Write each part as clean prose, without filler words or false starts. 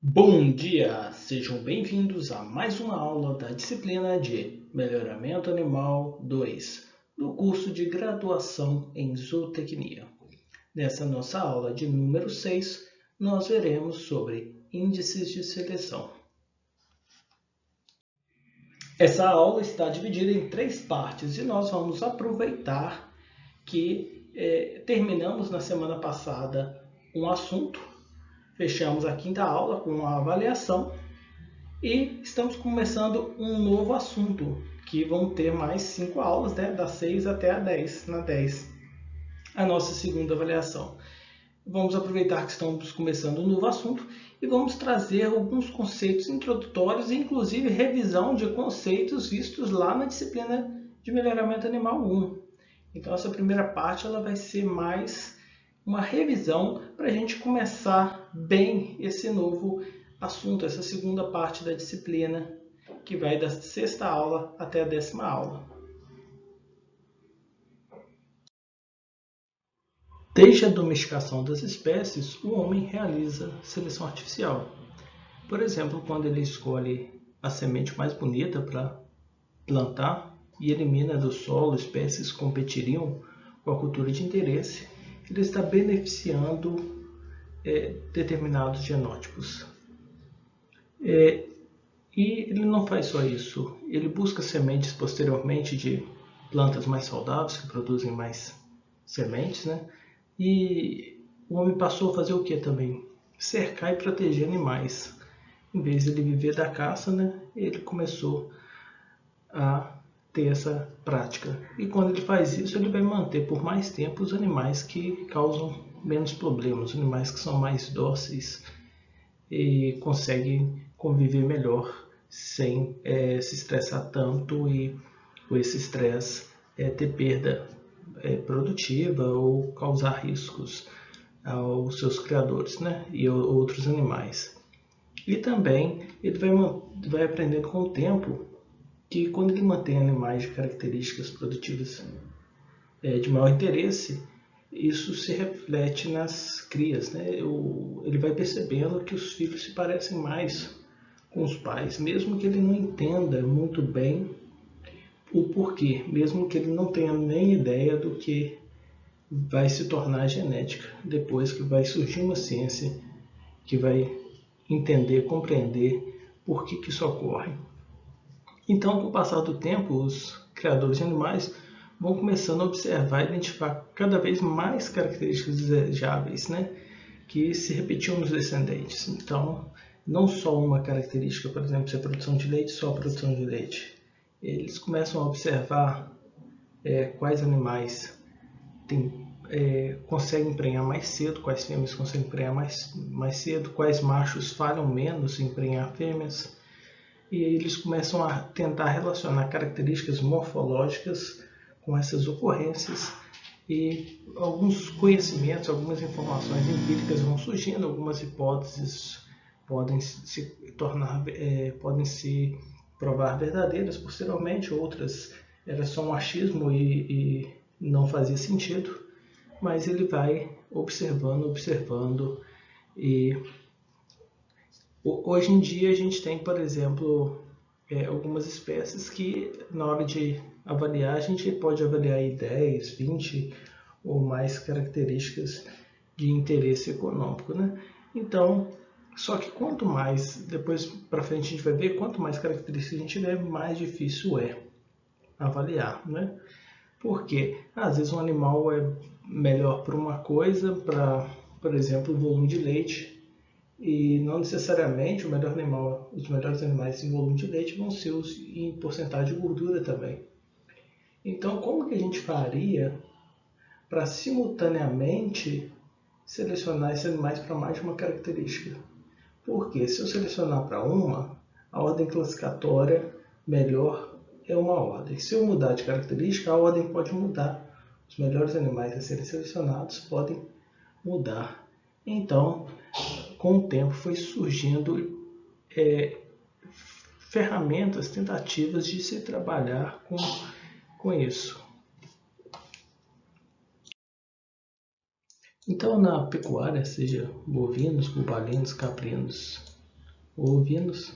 Bom dia, sejam bem-vindos a mais uma aula da disciplina de Melhoramento Animal 2, do curso de graduação em zootecnia. Nessa nossa aula de número 6, nós veremos sobre índices de seleção. Essa aula está dividida em 3 partes e nós vamos aproveitar que terminamos na semana passada um assunto. Fechamos a quinta aula com uma avaliação e estamos começando um novo assunto, que vão ter mais 5 aulas, né? Das 6 até a 10, na 10, a nossa segunda avaliação. Vamos aproveitar que estamos começando um novo assunto e vamos trazer alguns conceitos introdutórios e inclusive revisão de conceitos vistos lá na disciplina de Melhoramento Animal 1. Então essa primeira parte ela vai ser mais uma revisão para a gente começar bem esse novo assunto, essa segunda parte da disciplina, que vai da 6ª aula até a 10ª aula. Desde a domesticação das espécies, o homem realiza seleção artificial. Por exemplo, quando ele escolhe a semente mais bonita para plantar e elimina do solo espécies que competiriam com a cultura de interesse, ele está beneficiando determinados genótipos. E ele não faz só isso, ele busca sementes posteriormente de plantas mais saudáveis, que produzem mais sementes, né? E o homem passou a fazer o que também? Cercar e proteger animais. Em vez de ele viver da caça, né? Ele começou a ter essa prática. E quando ele faz isso, ele vai manter por mais tempo os animais que causam menos problemas, os animais que são mais dóceis e conseguem conviver melhor sem se estressar tanto e com esse estresse ter perda produtiva ou causar riscos aos seus criadores, né? E outros animais. E também ele vai aprendendo com o tempo que quando ele mantém animais de características produtivas de maior interesse, isso se reflete nas crias, né? Ele vai percebendo que os filhos se parecem mais com os pais, mesmo que ele não entenda muito bem o porquê, mesmo que ele não tenha nem ideia do que vai se tornar a genética, depois que vai surgir uma ciência que vai entender, compreender por que isso ocorre. Então, com o passar do tempo, os criadores de animais vão começando a observar e identificar cada vez mais características desejáveis, né, que se repetiam nos descendentes. Então, não só uma característica, por exemplo, se a produção de leite, só a produção de leite. Eles começam a observar quais animais conseguem emprenhar mais cedo, quais fêmeas conseguem emprenhar mais cedo, quais machos falham menos em emprenhar fêmeas. E aí eles começam a tentar relacionar características morfológicas com essas ocorrências e alguns conhecimentos, algumas informações empíricas vão surgindo, algumas hipóteses podem se provar verdadeiras posteriormente, outras era só um achismo e não fazia sentido, mas ele vai observando e hoje em dia a gente tem, por exemplo, algumas espécies que na hora de avaliar a gente pode avaliar aí 10, 20 ou mais características de interesse econômico, né? Então, só que quanto mais, depois para frente a gente vai ver, quanto mais características a gente tiver, mais difícil é avaliar, né? Porque às vezes um animal é melhor para uma coisa, para, por exemplo, o volume de leite, e não necessariamente os melhores animais em volume de leite vão ser os em porcentagem de gordura também. Então, como que a gente faria para simultaneamente selecionar esses animais para mais de uma característica? Porque se eu selecionar para uma, a ordem classificatória melhor é uma ordem. Se eu mudar de característica, a ordem pode mudar. Os melhores animais a serem selecionados podem mudar. Então, com o tempo foi surgindo ferramentas, tentativas de se trabalhar com isso. Então, na pecuária, seja bovinos, bubalinos, caprinos ou ovinos.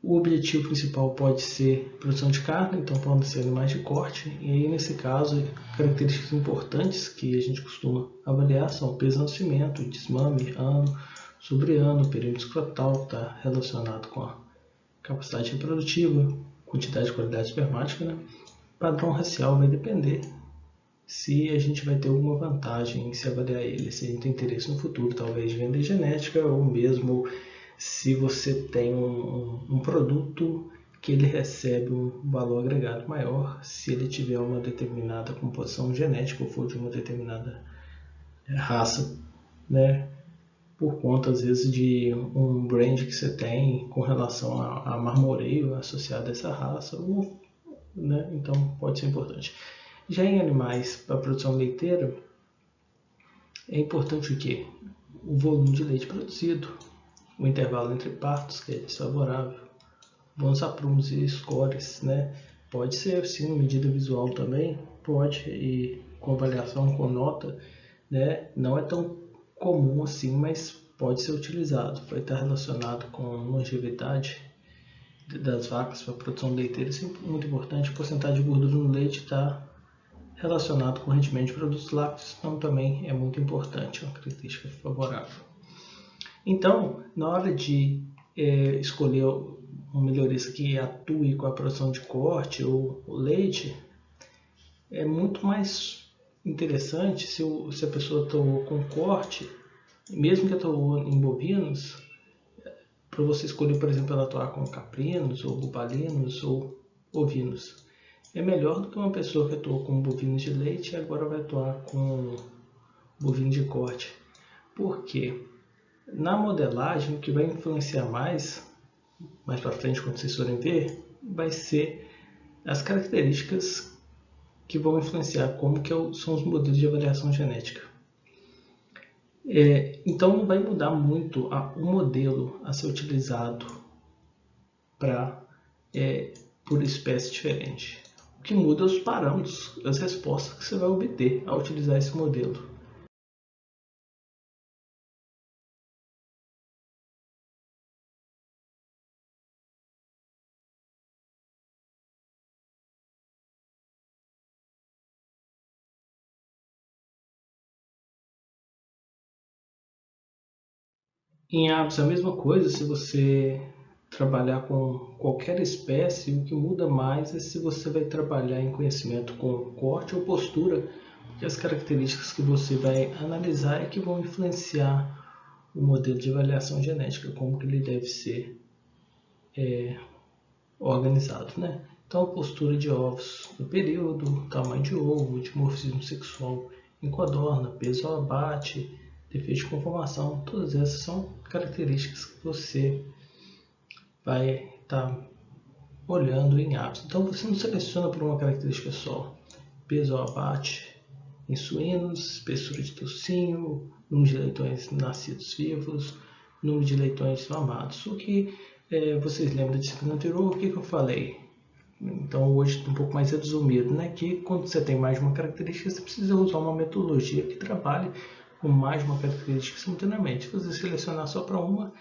O objetivo principal pode ser produção de carne, então podem ser animais de corte, e aí nesse caso, características importantes que a gente costuma avaliar são o peso de nascimento, desmame, ano, sobre ano, período escrotal, está relacionado com a capacidade reprodutiva, quantidade e qualidade espermática, né? Padrão racial vai depender se a gente vai ter alguma vantagem em se avaliar ele, se a gente tem interesse no futuro, talvez de vender genética, ou mesmo se você tem um produto que ele recebe um valor agregado maior, se ele tiver uma determinada composição genética ou for de uma determinada raça, né? Por conta, às vezes, de um brand que você tem com relação a marmoreio associado a essa raça, né? Então pode ser importante. Já em animais para produção leiteira, é importante o quê? O volume de leite produzido, o intervalo entre partos, que é desfavorável, bons aprumos e scores, né? Pode ser sim medida visual também, pode, e com avaliação com nota, né? Não é tão comum assim, mas pode ser utilizado. Vai estar relacionado com longevidade das vacas para produção leiteira, isso é muito importante. A porcentagem de gordura no leite está relacionado com o rendimento de produtos lácteos, então também é muito importante, é uma característica favorável. Então, na hora de escolher um melhorista que atue com a produção de corte ou leite, é muito mais interessante se a pessoa atuou com corte, mesmo que atuou em bovinos, para você escolher, por exemplo, ela atuar com caprinos, ou bubalinos, ou ovinos. É melhor do que uma pessoa que atuou com bovinos de leite e agora vai atuar com bovino de corte. Por quê? Na modelagem, o que vai influenciar mais para frente, quando vocês forem ver, vai ser as características que vão influenciar como que são os modelos de avaliação genética. Então não vai mudar muito o modelo a ser utilizado por espécie diferente. O que muda é os parâmetros, as respostas que você vai obter ao utilizar esse modelo. Em aves, a mesma coisa, se você trabalhar com qualquer espécie, o que muda mais é se você vai trabalhar em conhecimento com corte ou postura, porque as características que você vai analisar é que vão influenciar o modelo de avaliação genética, como que ele deve ser organizado, né? Então, a postura de ovos no período, tamanho de ovo, dimorfismo sexual em codorna, peso ao abate, defeito de conformação, todas essas são características que você vai estar olhando em aves. Então, você não seleciona por uma característica só. Peso ao abate em suínos, espessura de tocinho, número de leitões nascidos vivos, número de leitões mamados. O que vocês lembram da disciplina anterior? O que eu falei? Então, hoje um pouco mais resumido, né? Que quando você tem mais de uma característica, você precisa usar uma metodologia que trabalhe com mais de uma característica simultaneamente. Se você selecionar só para uma,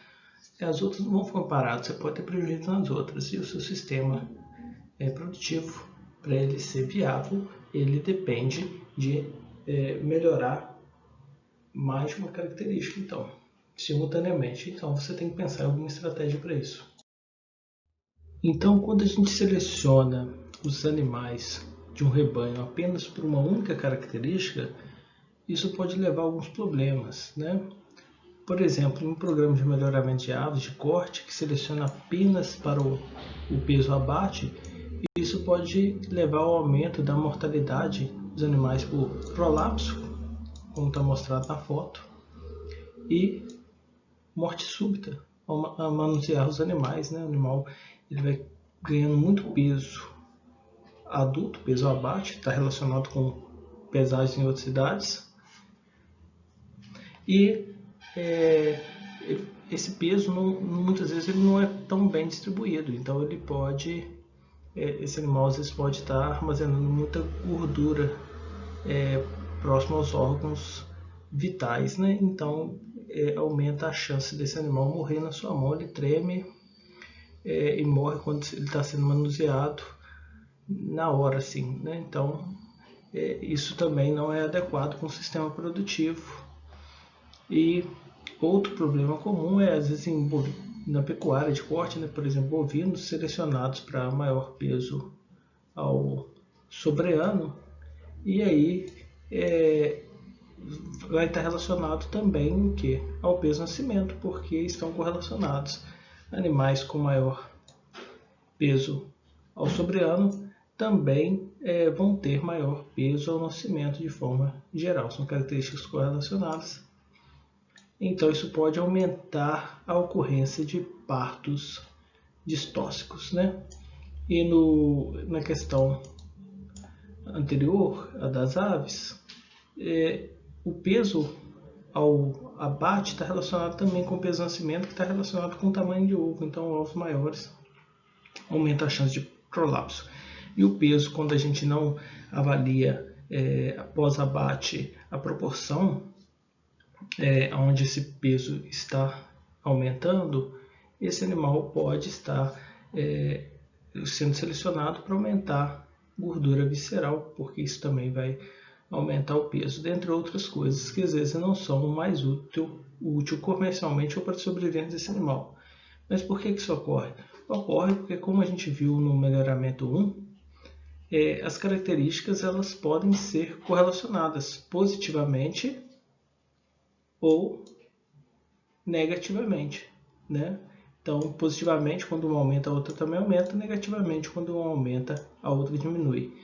as outras não vão ficar paradas, você pode ter prejuízo nas outras. E o seu sistema produtivo, para ele ser viável, ele depende de melhorar mais de uma característica, então, simultaneamente. Então, você tem que pensar em alguma estratégia para isso. Então, quando a gente seleciona os animais de um rebanho apenas por uma única característica, isso pode levar a alguns problemas, né? Por exemplo, em um programa de melhoramento de aves de corte que seleciona apenas para o peso abate, isso pode levar ao aumento da mortalidade dos animais por prolapso, como está mostrado na foto, e morte súbita ao manusear os animais, né? O animal ele vai ganhando muito peso adulto, peso abate, está relacionado com pesagem em outras idades, e esse peso muitas vezes ele não é tão bem distribuído, então ele pode, esse animal às vezes pode estar armazenando muita gordura próximo aos órgãos vitais, né? Então aumenta a chance desse animal morrer na sua mão. Ele treme e morre quando ele está sendo manuseado na hora, assim, né? Então, isso também não é adequado para um sistema produtivo. E outro problema comum é, às vezes, na pecuária de corte, né? Por exemplo, bovinos selecionados para maior peso ao sobreano, e aí vai estar relacionado também ao peso nascimento, porque estão correlacionados. Animais com maior peso ao sobreano também vão ter maior peso ao nascimento de forma geral, são características correlacionadas. Então isso pode aumentar a ocorrência de partos distóxicos, né? E na questão anterior, a das aves, o peso ao abate está relacionado também com o peso do nascimento, que está relacionado com o tamanho de ovo. Então, ovos maiores aumenta a chance de prolapso. E o peso, quando a gente não avalia após abate a proporção onde esse peso está aumentando, esse animal pode estar sendo selecionado para aumentar gordura visceral, porque isso também vai aumentar o peso, dentre outras coisas que às vezes não são o mais útil comercialmente ou para a sobrevivência desse animal. Mas por que isso ocorre? Ocorre porque, como a gente viu no melhoramento 1, as características elas podem ser correlacionadas positivamente ou negativamente, né? Então, positivamente, quando uma aumenta, a outra também aumenta. Negativamente, quando uma aumenta, a outra diminui.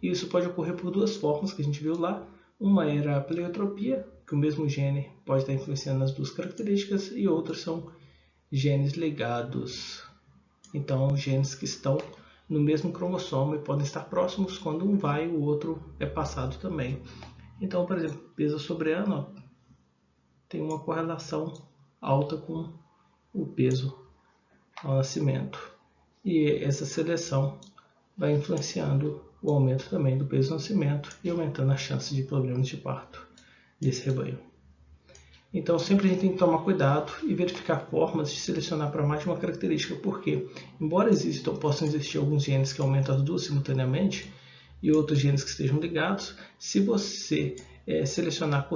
E isso pode ocorrer por duas formas que a gente viu lá. Uma era a pleiotropia, que o mesmo gene pode estar influenciando nas duas características, e outras são genes ligados. Então, genes que estão no mesmo cromossomo e podem estar próximos. Quando um vai, o outro é passado também. Então, por exemplo, peso sobreano tem uma correlação alta com o peso ao nascimento. E essa seleção vai influenciando o aumento também do peso ao nascimento e aumentando a chance de problemas de parto desse rebanho. Então sempre a gente tem que tomar cuidado e verificar formas de selecionar para mais de uma característica, porque embora possam existir alguns genes que aumentam as duas simultaneamente e outros genes que estejam ligados, se você selecionar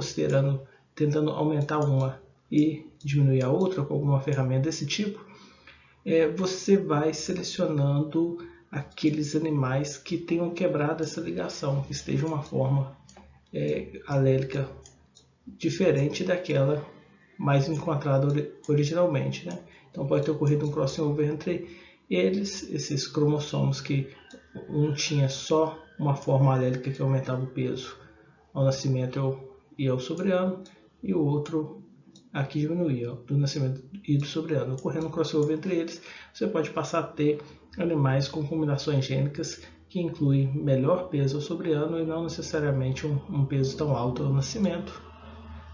tentando aumentar uma e diminuir a outra com alguma ferramenta desse tipo, você vai selecionando aqueles animais que tenham quebrado essa ligação, que esteja uma forma alélica diferente daquela mais encontrada originalmente, né? Então pode ter ocorrido um crossover entre esses cromossomos, que um tinha só uma forma alélica que aumentava o peso ao nascimento e ao sobreano, e o outro aqui diminuía do nascimento e do sobreano. Ocorrendo um crossover entre eles, você pode passar a ter animais com combinações gênicas que incluem melhor peso ao sobreano e não necessariamente um peso tão alto ao nascimento,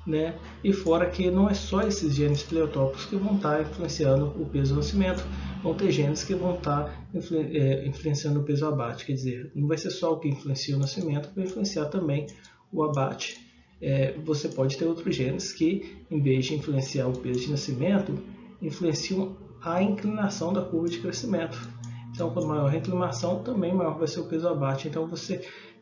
né? E fora que não é só esses genes pleiotrópicos que vão estar influenciando o peso ao nascimento, vão ter genes que vão estar influenciando o peso ao abate. Quer dizer, não vai ser só o que influencia o nascimento, vai influenciar também o abate. Você pode ter outros genes que, em vez de influenciar o peso de nascimento, influenciam a inclinação da curva de crescimento. Então, quanto maior a inclinação, também maior vai ser o peso ao abate. Então,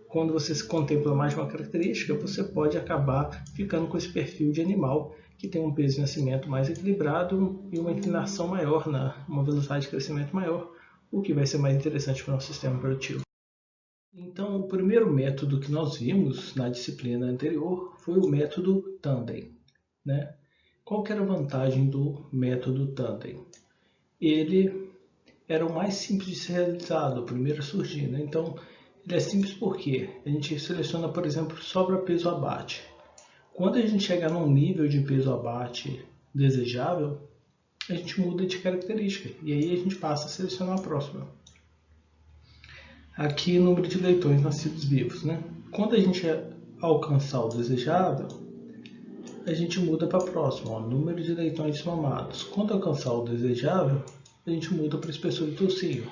quando você se contempla mais de uma característica, você pode acabar ficando com esse perfil de animal que tem um peso de nascimento mais equilibrado e uma inclinação maior, uma velocidade de crescimento maior, o que vai ser mais interessante para o nosso sistema produtivo. Então, o primeiro método que nós vimos na disciplina anterior foi o método Tandem, né? Qual que era a vantagem do método Tandem? Ele era o mais simples de ser realizado, o primeiro a surgir, né? Então, ele é simples porque a gente seleciona, por exemplo, só para peso abate. Quando a gente chegar num nível de peso abate desejável, a gente muda de característica e aí a gente passa a selecionar a próxima. Aqui, número de leitões nascidos vivos, né? Quando a gente alcançar o desejável, a gente muda para a próxima, número de leitões desmamados. Quando alcançar o desejável, a gente muda para a espessura do tocinho,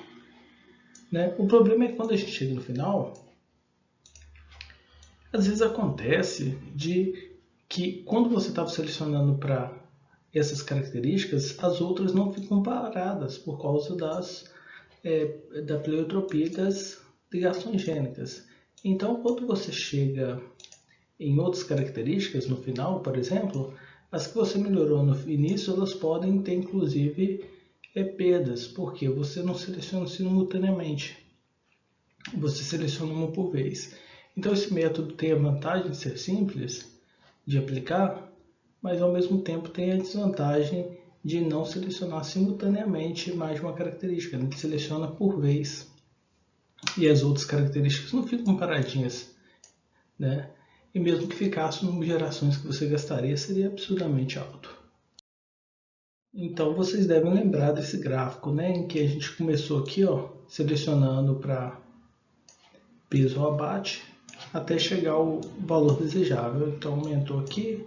né? O problema é que quando a gente chega no final, às vezes acontece de que quando você estava selecionando para essas características, as outras não ficam paradas por causa da pleiotropia das ligações gênicas. Então, quando você chega em outras características no final, por exemplo, as que você melhorou no início, elas podem ter inclusive perdas, porque você não seleciona simultaneamente, você seleciona uma por vez. Então esse método tem a vantagem de ser simples de aplicar, mas ao mesmo tempo tem a desvantagem de não selecionar simultaneamente mais de uma característica, ele seleciona por vez. E as outras características não ficam paradinhas, né? E mesmo que ficasse, o número de gerações que você gastaria seria absurdamente alto. Então vocês devem lembrar desse gráfico, né, em que a gente começou aqui, ó, selecionando para peso ou abate, até chegar ao valor desejável. Então aumentou aqui,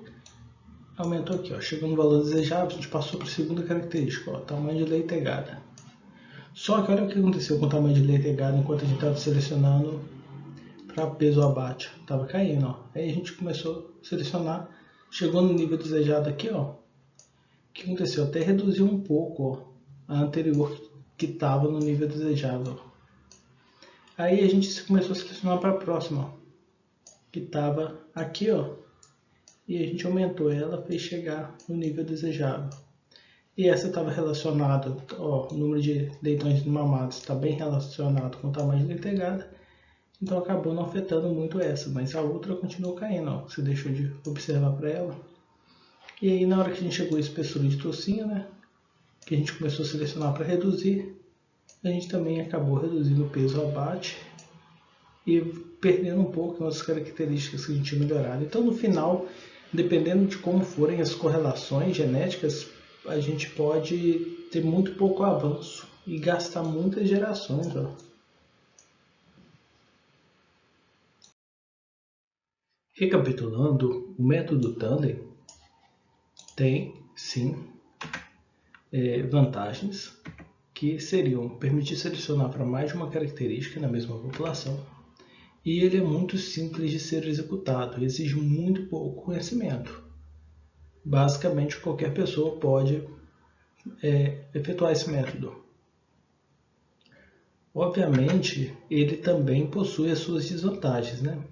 ó, chegou no valor desejável, a gente passou para a segunda característica, ó, tamanho de leitegada. Só que olha o que aconteceu com o tamanho de leitegada enquanto a gente estava selecionando para peso ou abate, estava caindo, ó. Aí a gente começou a selecionar, chegou no nível desejado aqui, ó. O que aconteceu? Até reduziu um pouco, ó, a anterior que estava no nível desejável. Aí a gente começou a selecionar para a próxima, ó, que estava aqui, ó, e a gente aumentou ela, fez chegar no nível desejável. E essa estava relacionada, ó, o número de leitões mamados está bem relacionado com o tamanho de leitegada, então acabou não afetando muito essa, mas a outra continuou caindo, ó, você deixou de observar para ela. E aí na hora que a gente chegou a espessura de trocinho, né, que a gente começou a selecionar para reduzir, a gente também acabou reduzindo o peso ao abate e perdendo um pouco nas características que a gente tinha melhorado. Então no final, dependendo de como forem as correlações genéticas, a gente pode ter muito pouco avanço e gastar muitas gerações, ó. Recapitulando, o método Tandem tem, sim, vantagens que seriam permitir selecionar para mais de uma característica na mesma população, e ele é muito simples de ser executado, exige muito pouco conhecimento. Basicamente, qualquer pessoa pode efetuar esse método. Obviamente, ele também possui as suas desvantagens, né?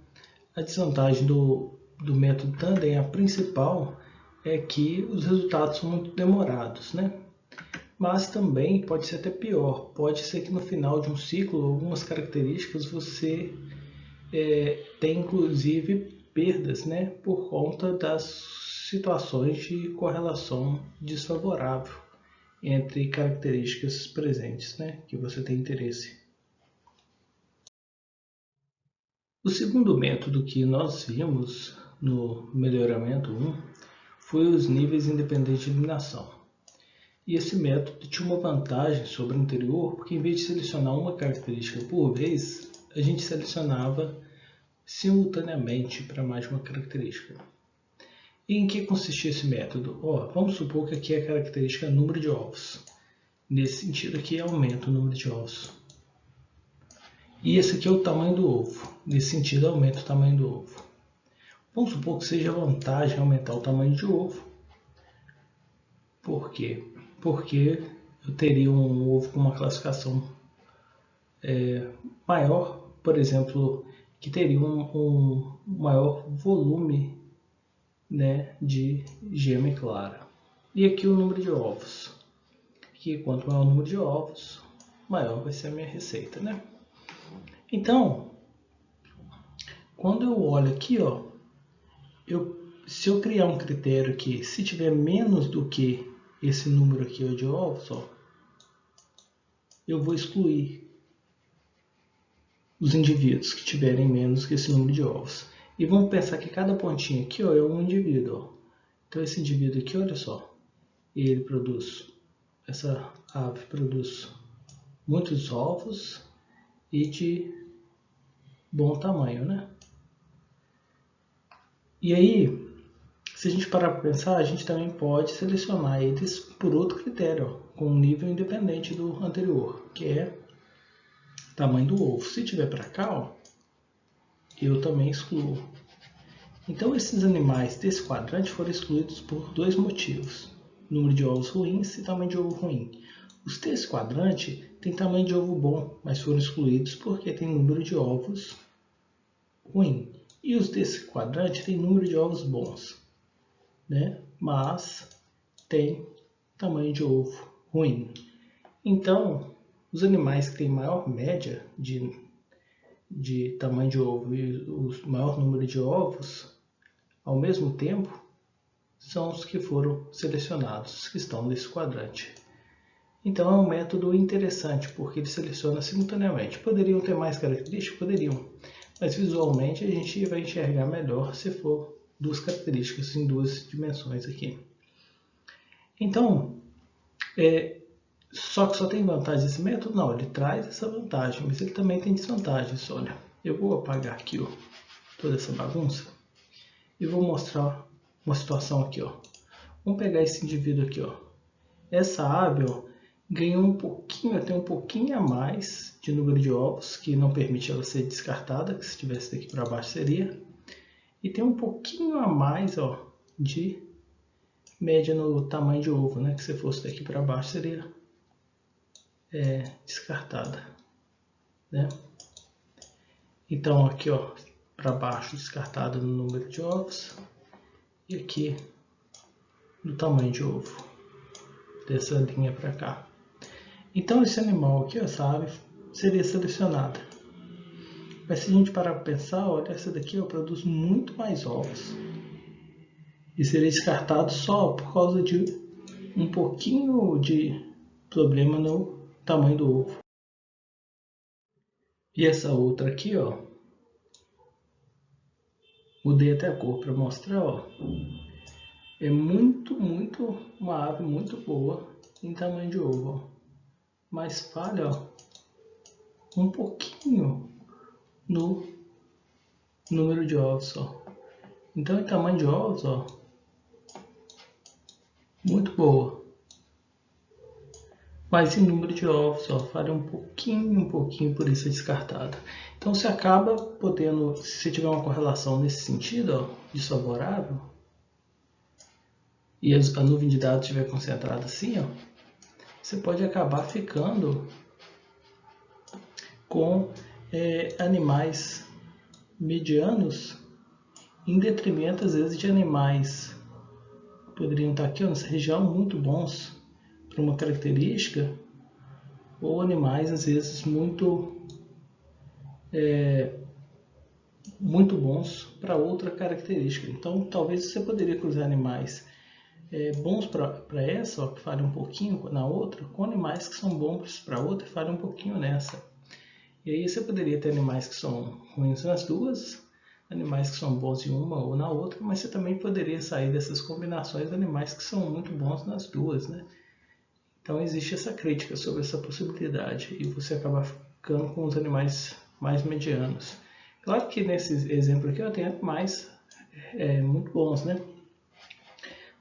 A desvantagem do método Tandem, a principal, é que os resultados são muito demorados, né? Mas também pode ser até pior. Pode ser que no final de um ciclo, algumas características você tem inclusive perdas, né? Por conta das situações de correlação desfavorável entre características presentes, né? Que você tem interesse. O segundo método que nós vimos no melhoramento 1 foi os níveis independentes de eliminação. E esse método tinha uma vantagem sobre o anterior, porque em vez de selecionar uma característica por vez, a gente selecionava simultaneamente para mais de uma característica. E em que consistia esse método? Vamos supor que aqui é a característica número de ovos. Nesse sentido aqui aumenta o número de ovos. E esse aqui é o tamanho do ovo. Nesse sentido aumenta o tamanho do ovo. Vamos supor que seja vantagem aumentar o tamanho de ovo. Por quê? Porque eu teria um ovo com uma classificação maior, por exemplo, que teria um maior volume, né, de gema clara. E aqui o número de ovos. Que quanto maior o número de ovos, maior vai ser a minha receita, né? Então, quando eu olho aqui, ó, se eu criar um critério que se tiver menos do que esse número aqui de ovos, ó, eu vou excluir os indivíduos que tiverem menos que esse número de ovos. E vamos pensar que cada pontinho aqui, ó, é um indivíduo. Ó. Então esse indivíduo aqui, olha só, essa ave produz muitos ovos e de bom tamanho, né? E aí, se a gente parar para pensar, a gente também pode selecionar eles por outro critério, ó, com um nível independente do anterior, que é tamanho do ovo. Se tiver para cá, ó, eu também excluo. Então esses animais desse quadrante foram excluídos por dois motivos. número de ovos ruins e tamanho de ovo ruim. Os terços quadrante têm tamanho de ovo bom, mas foram excluídos porque tem número de ovos ruim. E os terços quadrante têm número de ovos bons, né? Mas tem tamanho de ovo ruim. Então, os animais que têm maior média de tamanho de ovo e o maior número de ovos, ao mesmo tempo, são os que foram selecionados, os que estão nesse quadrante. Então é um método interessante, porque ele seleciona simultaneamente. Poderiam ter mais características? Poderiam, mas visualmente a gente vai enxergar melhor se for duas características em duas dimensões aqui. Então, só que só tem vantagem esse método? Não, ele traz essa vantagem, mas ele também tem desvantagens. Olha, eu vou apagar aqui toda essa bagunça e vou mostrar uma situação aqui. Vamos pegar esse indivíduo aqui. Essa ave ganhou um pouquinho, tem um pouquinho a mais de número de ovos, que não permite ela ser descartada, que se tivesse daqui para baixo seria. E tem um pouquinho a mais de média no tamanho de ovo, né? Que se fosse daqui para baixo seria descartada, né? Então aqui para baixo descartada no número de ovos e aqui no tamanho de ovo, dessa linha para cá. Então esse animal aqui, essa ave, seria selecionada. Mas se a gente parar para pensar, olha, essa daqui produz muito mais ovos. E seria descartado só por causa de um pouquinho de problema no tamanho do ovo. E essa outra aqui, mudei até a cor para mostrar, é muito, uma ave muito boa em tamanho de ovo, mas falha um pouquinho no número de ovos, Então em tamanho de ovos, muito boa. Mas em número de ovos, falha um pouquinho, por isso é descartada. Então você acaba podendo, se tiver uma correlação nesse sentido, desfavorável, e a nuvem de dados estiver concentrada assim, você pode acabar ficando com animais medianos em detrimento, às vezes, de animais que poderiam estar aqui nessa região muito bons para uma característica, ou animais, às vezes, muito bons para outra característica. Então, talvez você poderia cruzar animais bons para essa, que falham um pouquinho na outra, com animais que são bons para outra e falham um pouquinho nessa. E aí você poderia ter animais que são ruins nas duas, animais que são bons em uma ou na outra, mas você também poderia sair dessas combinações de animais que são muito bons nas duas, né? Então existe essa crítica sobre essa possibilidade e você acaba ficando com os animais mais medianos. Claro que nesse exemplo aqui eu tenho animais muito bons, né?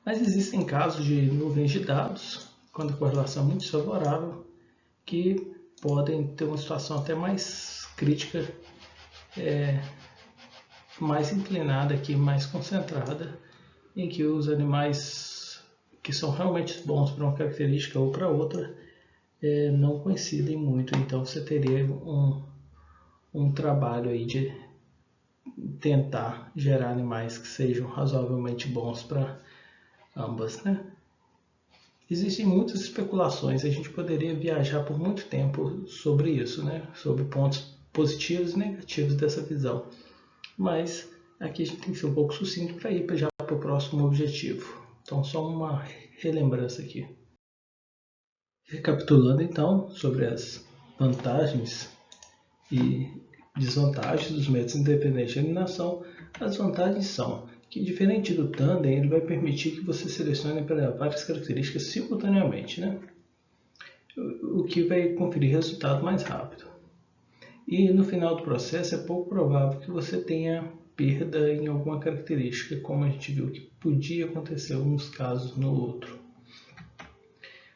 Mas existem casos de nuvens de dados, quando a correlação é muito desfavorável, que podem ter uma situação até mais crítica, mais inclinada aqui, mais concentrada, em que os animais que são realmente bons para uma característica ou para outra não coincidem muito. Então você teria um trabalho aí de tentar gerar animais que sejam razoavelmente bons para ambas, né? Existem muitas especulações, a gente poderia viajar por muito tempo sobre isso, né? Sobre pontos positivos e negativos dessa visão. Mas aqui a gente tem que ser um pouco sucinto para ir já para o próximo objetivo. Então, só uma relembrança aqui. Recapitulando então sobre as vantagens e desvantagens dos métodos independentes de eliminação, as vantagens são que, diferente do tandem, ele vai permitir que você selecione para várias características simultaneamente, né? O que vai conferir resultado mais rápido. E no final do processo é pouco provável que você tenha perda em alguma característica, como a gente viu que podia acontecer em alguns casos no outro.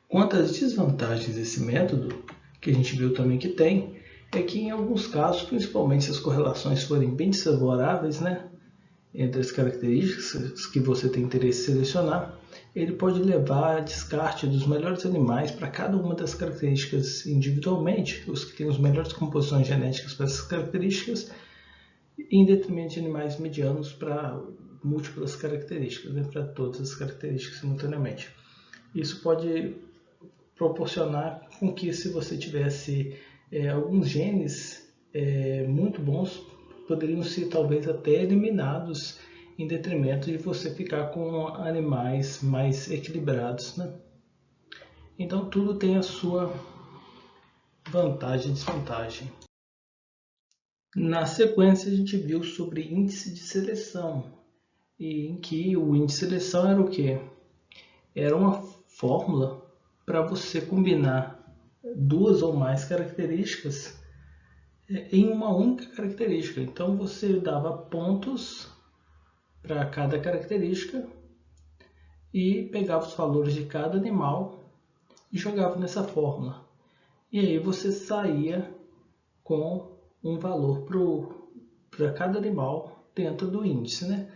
Quanto às desvantagens desse método, que a gente viu também que tem, é que em alguns casos, principalmente se as correlações forem bem desfavoráveis, né, entre as características que você tem interesse em selecionar, ele pode levar a descarte dos melhores animais para cada uma das características individualmente, os que têm as melhores composições genéticas para essas características, em detrimento de animais medianos para múltiplas características, né, para todas as características simultaneamente. Isso pode proporcionar com que, se você tivesse alguns genes muito bons, poderiam ser talvez até eliminados em detrimento de você ficar com animais mais equilibrados, né? Então tudo tem a sua vantagem e desvantagem. Na sequência a gente viu sobre índice de seleção, e em que o índice de seleção era o quê? Era uma fórmula para você combinar duas ou mais características em uma única característica. Então você dava pontos para cada característica e pegava os valores de cada animal e jogava nessa fórmula. E aí você saía com um valor para cada animal dentro do índice, né?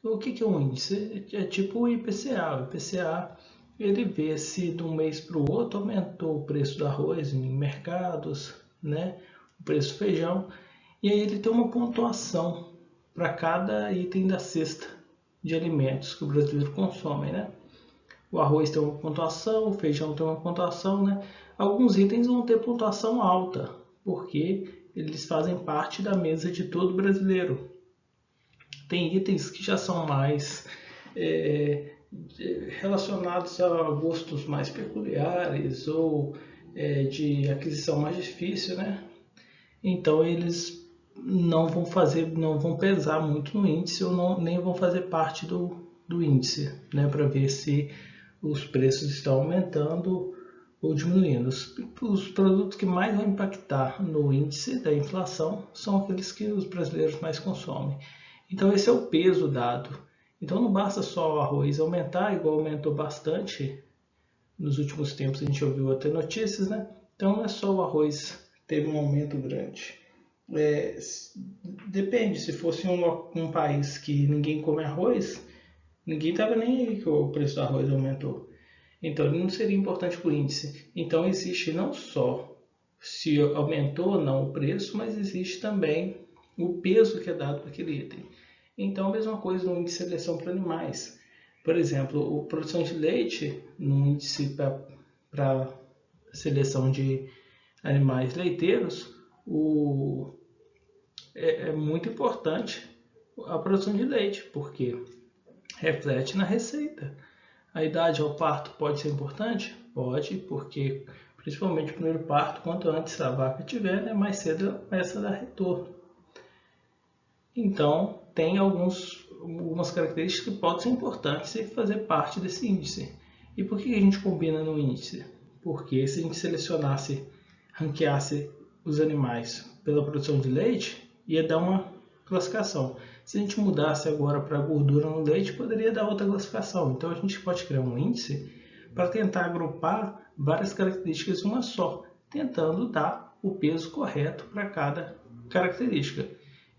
O que é um índice? É tipo o IPCA. O IPCA, ele vê se de um mês para o outro aumentou o preço do arroz em mercados, né? O preço do feijão. E aí ele tem uma pontuação para cada item da cesta de alimentos que o brasileiro consome, né? O arroz tem uma pontuação, o feijão tem uma pontuação, né? Alguns itens vão ter pontuação alta, porque eles fazem parte da mesa de todo brasileiro. Tem itens que já são mais relacionados a gostos mais peculiares ou de aquisição mais difícil, né? Então eles não vão pesar muito no índice ou nem vão fazer parte do índice, né? Para ver se os preços estão aumentando ou diminuindo. Os produtos que mais vão impactar no índice da inflação são aqueles que os brasileiros mais consomem. Então esse é o peso dado. Então não basta só o arroz aumentar, igual aumentou bastante nos últimos tempos, a gente ouviu até notícias, né? Então não é só o arroz ter um aumento grande. Depende, se fosse um país que ninguém come arroz, ninguém estava nem aí que o preço do arroz aumentou. Então ele não seria importante para o índice. Então existe não só se aumentou ou não o preço, mas existe também o peso que é dado para aquele item. Então a mesma coisa no índice de seleção para animais. Por exemplo, a produção de leite, no índice para seleção de animais leiteiros, é muito importante a produção de leite, porque reflete na receita. A idade ao parto pode ser importante? Pode, porque principalmente o primeiro parto, quanto antes a vaca tiver, né, mais cedo ela começa a dar retorno. Então, tem algumas características que podem ser importantes e fazer parte desse índice. E por que a gente combina no índice? Porque se a gente ranqueasse os animais pela produção de leite, ia dar uma classificação. Se a gente mudasse agora para gordura no leite, poderia dar outra classificação. Então a gente pode criar um índice para tentar agrupar várias características em uma só, tentando dar o peso correto para cada característica.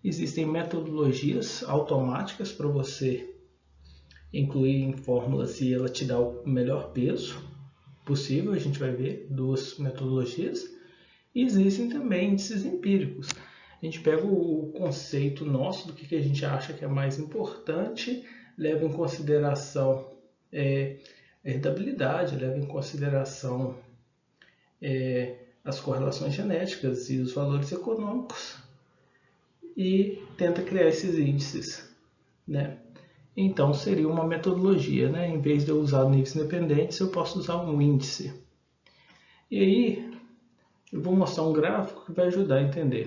Existem metodologias automáticas para você incluir em fórmulas e ela te dá o melhor peso possível. A gente vai ver duas metodologias. E existem também índices empíricos. A gente pega o conceito nosso do que a gente acha que é mais importante, leva em consideração a heredabilidade, leva em consideração as correlações genéticas e os valores econômicos e tenta criar esses índices, né? Então seria uma metodologia, né? Em vez de eu usar níveis independentes, eu posso usar um índice. E aí eu vou mostrar um gráfico que vai ajudar a entender.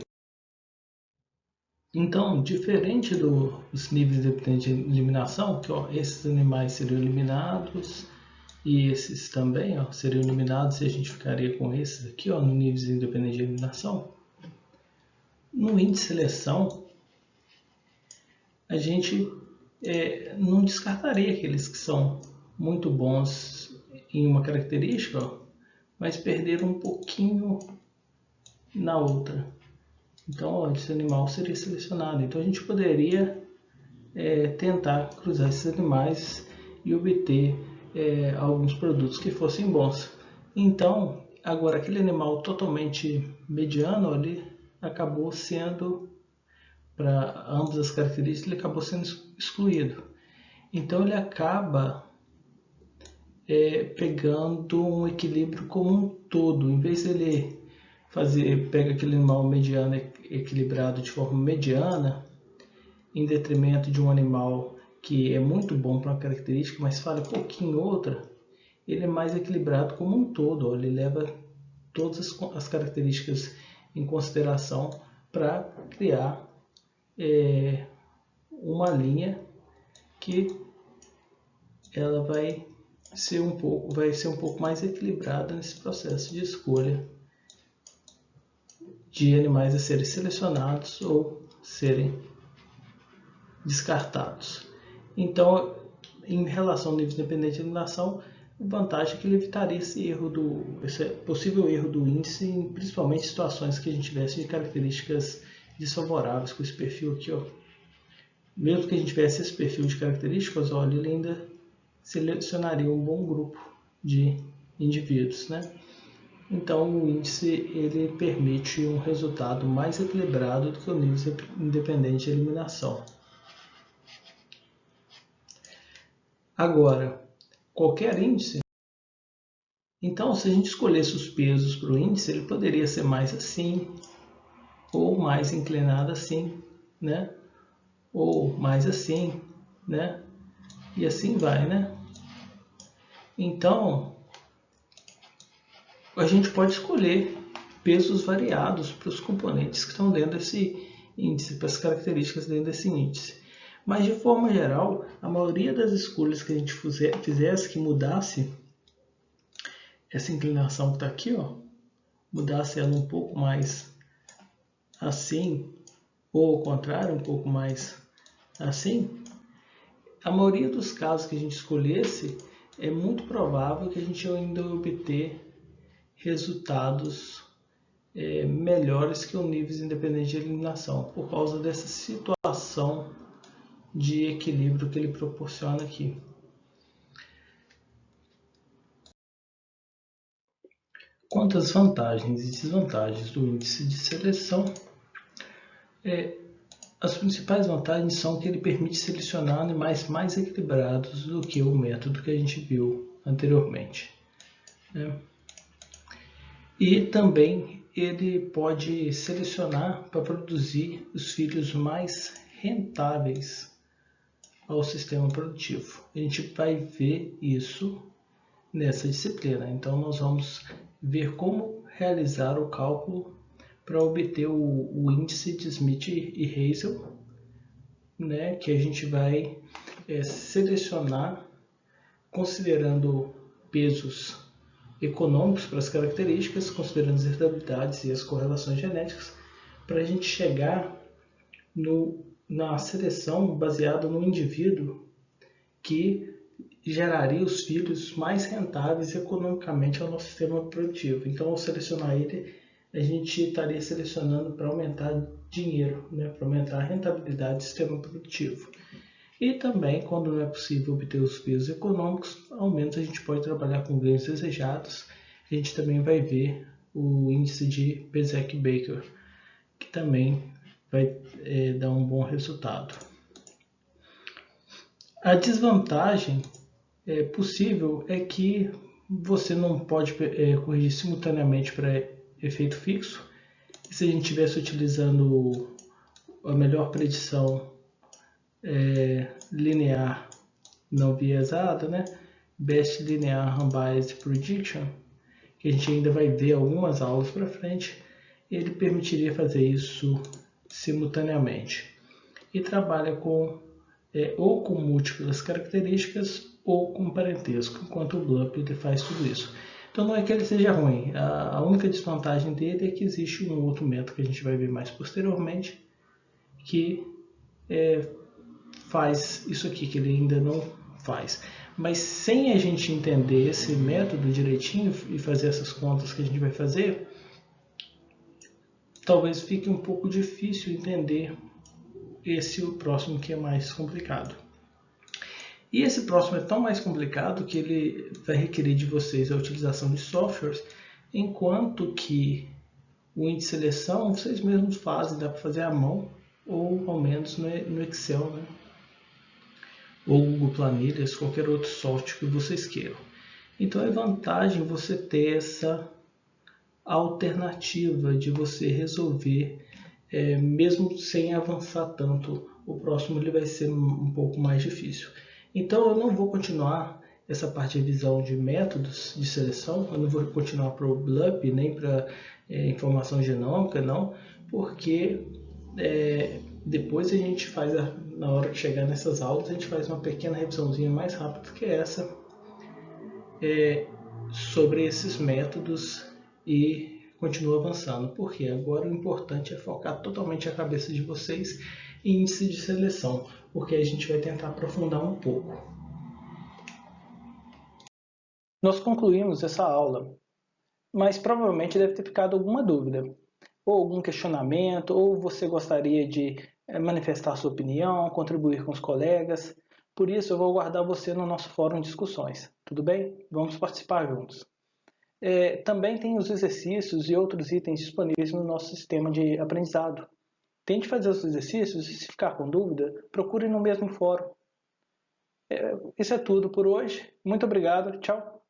Então, diferente dos níveis independentes de eliminação, que esses animais seriam eliminados e esses também seriam eliminados e a gente ficaria com esses aqui no níveis independentes de eliminação. No índice de seleção, a gente não descartaria aqueles que são muito bons em uma característica, mas perderam um pouquinho na outra. Então, esse animal seria selecionado. Então, a gente poderia tentar cruzar esses animais e obter alguns produtos que fossem bons. Então, agora aquele animal totalmente mediano ali acabou sendo, para ambas as características, ele acabou sendo excluído. Então ele acaba pegando um equilíbrio como um todo. Em vez de ele pega aquele animal mediano equilibrado de forma mediana, em detrimento de um animal que é muito bom para uma característica, mas falha pouquinho em outra, ele é mais equilibrado como um todo. Ó, ele leva todas as características em consideração para criar uma linha que ela vai ser um pouco mais equilibrada nesse processo de escolha de animais a serem selecionados ou serem descartados. Então, em relação ao nível independente de eliminação, a vantagem é que ele evitaria esse possível erro do índice, principalmente em situações que a gente tivesse de características desfavoráveis com esse perfil aqui, ó. Mesmo que a gente tivesse esse perfil de características, olha, ele ainda selecionaria um bom grupo de indivíduos, né? Então, o índice ele permite um resultado mais equilibrado do que o nível independente de eliminação. Agora, qualquer índice, então se a gente escolhesse os pesos para o índice, ele poderia ser mais assim, ou mais inclinado assim, né? Ou mais assim, né? E assim vai, né? Então, a gente pode escolher pesos variados para os componentes que estão dentro desse índice, para as características dentro desse índice. Mas, de forma geral, a maioria das escolhas que a gente fizesse que mudasse essa inclinação que está aqui, ó, mudasse ela um pouco mais assim, ou ao contrário, um pouco mais assim, a maioria dos casos que a gente escolhesse, é muito provável que a gente ainda obter resultados melhores que o nível independente de eliminação, por causa dessa situação de equilíbrio que ele proporciona aqui. Quanto às vantagens e desvantagens do índice de seleção, as principais vantagens são que ele permite selecionar animais mais equilibrados do que o método que a gente viu anteriormente, né? E também ele pode selecionar para produzir os filhos mais rentáveis ao sistema produtivo. A gente vai ver isso nessa disciplina. Então nós vamos ver como realizar o cálculo para obter o índice de Smith e Hazel, né, que a gente vai selecionar considerando pesos econômicos para as características, considerando as heredabilidades e as correlações genéticas, para a gente chegar na seleção baseada no indivíduo que geraria os filhos mais rentáveis economicamente ao nosso sistema produtivo. Então, ao selecionar ele, a gente estaria selecionando para aumentar dinheiro, né, para aumentar a rentabilidade do sistema produtivo. E também, quando não é possível obter os pesos econômicos, ao menos a gente pode trabalhar com ganhos desejados. A gente também vai ver o índice de Bezier-Baker, que também vai dar um bom resultado. A desvantagem possível é que você não pode corrigir simultaneamente para efeito fixo. E se a gente estivesse utilizando a melhor predição linear não viesada, né? Best Linear Unbiased Prediction, que a gente ainda vai ver algumas aulas para frente, ele permitiria fazer isso simultaneamente. E trabalha com ou com múltiplas características ou com parentesco, enquanto o BLUP faz tudo isso. Então não é que ele seja ruim, a única desvantagem dele é que existe um outro método que a gente vai ver mais posteriormente, que faz isso aqui, que ele ainda não faz. Mas sem a gente entender esse método direitinho e fazer essas contas que a gente vai fazer, talvez fique um pouco difícil entender o próximo, que é mais complicado. E esse próximo é tão mais complicado que ele vai requerer de vocês a utilização de softwares, enquanto que o índice de seleção vocês mesmos fazem, dá para fazer à mão, ou ao menos no Excel, né? Ou Google Planilhas, qualquer outro software que vocês queiram. Então é vantagem você ter essa alternativa de você resolver, mesmo sem avançar tanto. O próximo ele vai ser um pouco mais difícil. Então eu não vou continuar essa parte de revisão de métodos de seleção, eu não vou continuar para o BLUP, nem para informação genômica, não, porque depois a gente faz, na hora de chegar nessas aulas, a gente faz uma pequena revisãozinha mais rápida que essa, sobre esses métodos e continua avançando, porque agora o importante é focar totalmente a cabeça de vocês em índice de seleção, porque a gente vai tentar aprofundar um pouco. Nós concluímos essa aula, mas provavelmente deve ter ficado alguma dúvida, ou algum questionamento, ou você gostaria de manifestar sua opinião, contribuir com os colegas. Por isso eu vou aguardar você no nosso fórum de discussões, tudo bem? Vamos participar juntos. Também tem os exercícios e outros itens disponíveis no nosso sistema de aprendizado. Tente fazer os exercícios e, se ficar com dúvida, procure no mesmo fórum. Isso é tudo por hoje. Muito obrigado. Tchau.